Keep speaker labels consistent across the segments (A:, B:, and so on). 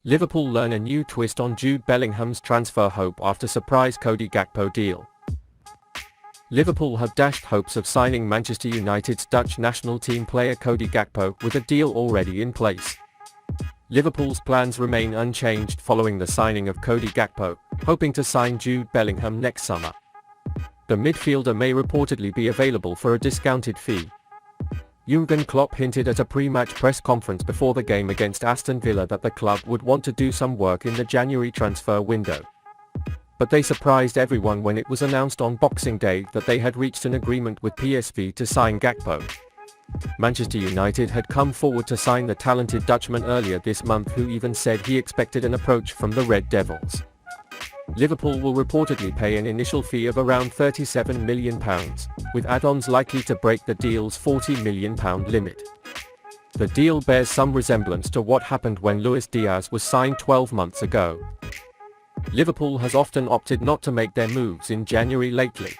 A: Liverpool learn a new twist on Jude Bellingham's transfer hope after surprise Cody Gakpo deal. Liverpool have dashed hopes of signing Manchester United's Dutch national team player Cody Gakpo with a deal already in place. Liverpool's plans remain unchanged following the signing of Cody Gakpo, hoping to sign Jude Bellingham next summer. The midfielder may reportedly be available for a discounted fee. Jürgen Klopp hinted at a pre-match press conference before the game against Aston Villa that the club would want to do some work in the January transfer window. But they surprised everyone when it was announced on Boxing Day that they had reached an agreement with PSV to sign Gakpo. Manchester United had come forward to sign the talented Dutchman earlier this month, who even said he expected an approach from the Red Devils. Liverpool will reportedly pay an initial fee of around £37 million, with add-ons likely to break the deal's £40 million limit. The deal bears some resemblance to what happened when Luis Diaz was signed 12 months ago. Liverpool has often opted not to make their moves in January lately.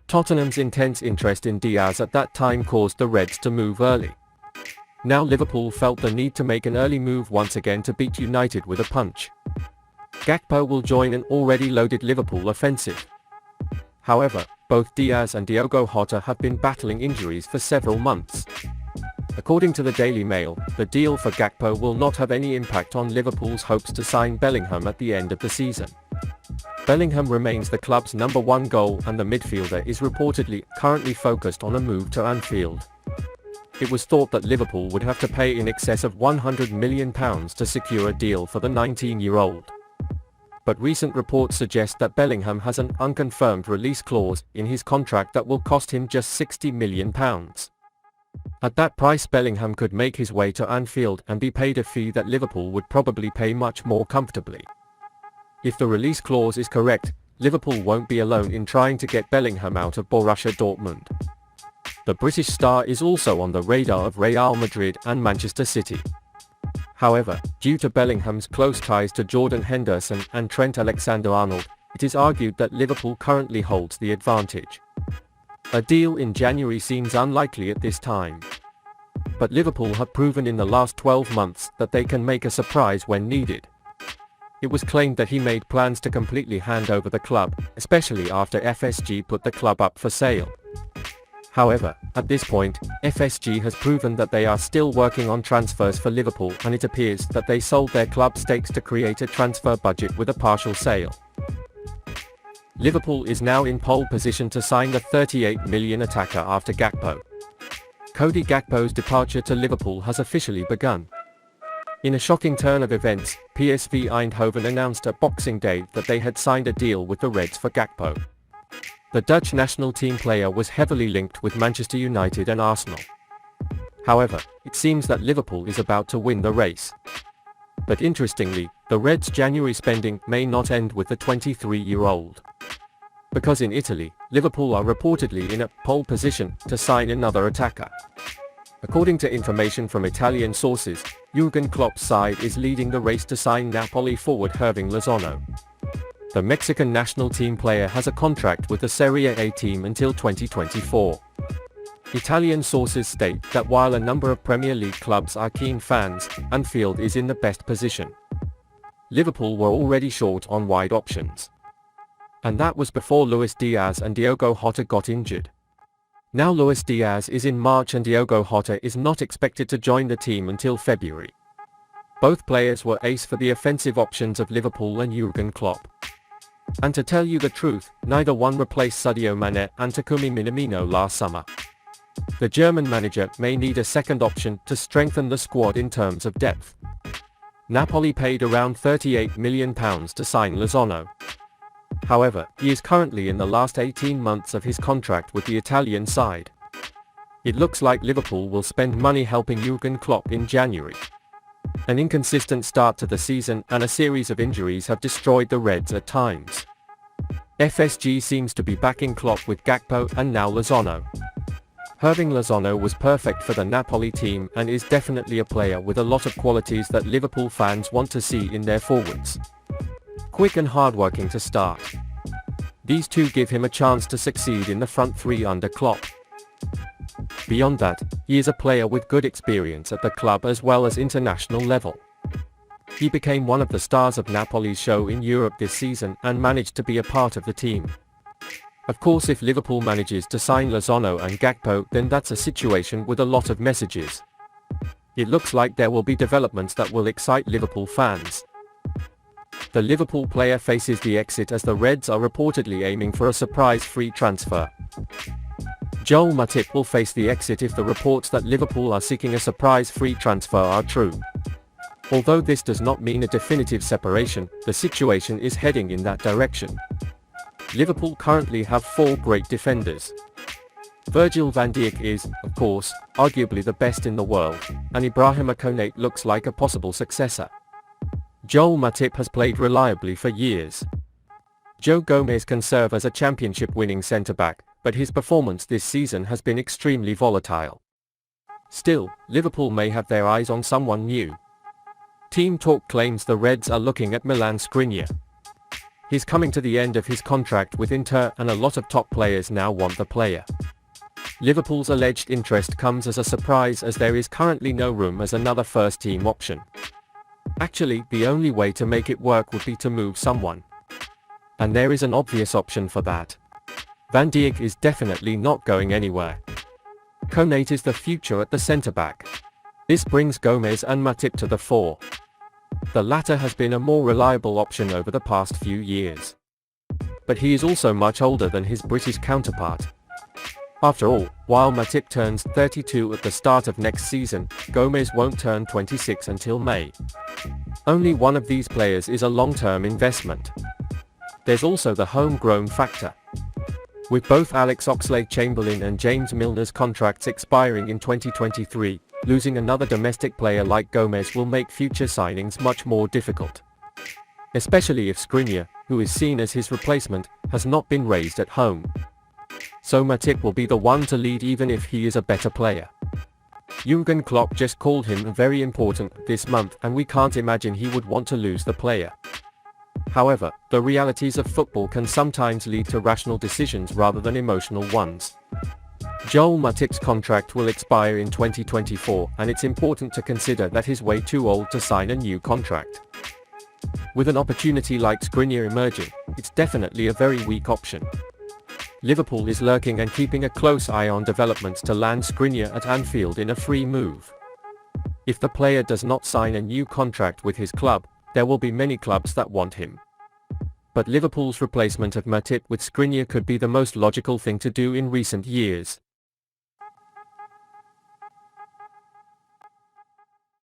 A: Tottenham's intense interest in Diaz at that time caused the Reds to move early. Now Liverpool felt the need to make an early move once again to beat United with a punch. Gakpo will join an already loaded Liverpool offensive. However, both Diaz and Diogo Jota have been battling injuries for several months. According to the Daily Mail, the deal for Gakpo will not have any impact on Liverpool's hopes to sign Bellingham at the end of the season. Bellingham remains the club's #1 goal, and the midfielder is reportedly currently focused on a move to Anfield. It was thought that Liverpool would have to pay in excess of £100 million to secure a deal for the 19-year-old. But recent reports suggest that Bellingham has an unconfirmed release clause in his contract that will cost him just £60 million. At that price, Bellingham could make his way to Anfield and be paid a fee that Liverpool would probably pay much more comfortably. If the release clause is correct, Liverpool won't be alone in trying to get Bellingham out of Borussia Dortmund. The British star is also on the radar of Real Madrid and Manchester City. However, due to Bellingham's close ties to Jordan Henderson and Trent Alexander-Arnold, it is argued that Liverpool currently holds the advantage. A deal in January seems unlikely at this time. But Liverpool have proven in the last 12 months that they can make a surprise when needed. It was claimed that he made plans to completely hand over the club, especially after FSG put the club up for sale. However, at this point, FSG has proven that they are still working on transfers for Liverpool, and it appears that they sold their club stakes to create a transfer budget with a partial sale. Liverpool is now in pole position to sign the £38 million attacker after Gakpo. Cody Gakpo's departure to Liverpool has officially begun. In a shocking turn of events, PSV Eindhoven announced at Boxing Day that they had signed a deal with the Reds for Gakpo. The Dutch national team player was heavily linked with Manchester United and Arsenal. However, it seems that Liverpool is about to win the race. But interestingly, the Reds' January spending may not end with the 23-year-old. Because in Italy, Liverpool are reportedly in a pole position to sign another attacker. According to information from Italian sources, Jürgen Klopp's side is leading the race to sign Napoli forward Lozano. The Mexican national team player has a contract with the Serie A team until 2024. Italian sources state that while a number of Premier League clubs are keen fans, Anfield is in the best position. Liverpool were already short on wide options. And that was before Luis Diaz and Diogo Jota got injured. Now Luis Diaz is in March and Diogo Jota is not expected to join the team until February. Both players were ace for the offensive options of Liverpool and Jürgen Klopp. And to tell you the truth, neither one replaced Sadio Mane and Takumi Minamino last summer. The German manager may need a second option to strengthen the squad in terms of depth. Napoli paid around £38 million to sign Lozano. However, he is currently in the last 18 months of his contract with the Italian side. It looks like Liverpool will spend money helping Jürgen Klopp in January. An inconsistent start to the season and a series of injuries have destroyed the Reds at times. FSG seems to be backing Klopp with Gakpo and now Lozano. Having Lozano was perfect for the Napoli team and is definitely a player with a lot of qualities that Liverpool fans want to see in their forwards. Quick and hardworking to start. These two give him a chance to succeed in the front three under Klopp. Beyond that, he is a player with good experience at the club as well as international level. He became one of the stars of Napoli's show in Europe this season and managed to be a part of the team. Of course, if Liverpool manages to sign Lozano and Gakpo, then that's a situation with a lot of messages. It looks like there will be developments that will excite Liverpool fans. The Liverpool player faces the exit as the Reds are reportedly aiming for a surprise free transfer. Joel Matip will face the exit if the reports that Liverpool are seeking a surprise free transfer are true. Although this does not mean a definitive separation, the situation is heading in that direction. Liverpool currently have 4 great defenders. Virgil van Dijk is, of course, arguably the best in the world, and Ibrahima Konate looks like a possible successor. Joel Matip has played reliably for years. Joe Gomez can serve as a championship-winning centre-back, but his performance this season has been extremely volatile. Still, Liverpool may have their eyes on someone new. Team Talk claims the Reds are looking at Milan Skriniar. He's coming to the end of his contract with Inter and a lot of top players now want the player. Liverpool's alleged interest comes as a surprise as there is currently no room as another first-team option. Actually, the only way to make it work would be to move someone. And there is an obvious option for that. Van Dijk is definitely not going anywhere. Konate is the future at the centre-back. This brings Gomez and Matip to the fore. The latter has been a more reliable option over the past few years. But he is also much older than his British counterpart. After all, while Matip turns 32 at the start of next season, Gomez won't turn 26 until May. Only one of these players is a long-term investment. There's also the homegrown factor. With both Alex Oxlade-Chamberlain and James Milner's contracts expiring in 2023, losing another domestic player like Gomez will make future signings much more difficult. Especially if Skriniar, who is seen as his replacement, has not been raised at home. So Matip will be the one to lead even if he is a better player. Jürgen Klopp just called him very important this month and we can't imagine he would want to lose the player. However, the realities of football can sometimes lead to rational decisions rather than emotional ones. Joel Matip's contract will expire in 2024 and it's important to consider that he's way too old to sign a new contract. With an opportunity like Skriniar emerging, it's definitely a very weak option. Liverpool is lurking and keeping a close eye on developments to land Skriniar at Anfield in a free move. If the player does not sign a new contract with his club, there will be many clubs that want him. But Liverpool's replacement of Matip with Skriniar could be the most logical thing to do in recent years.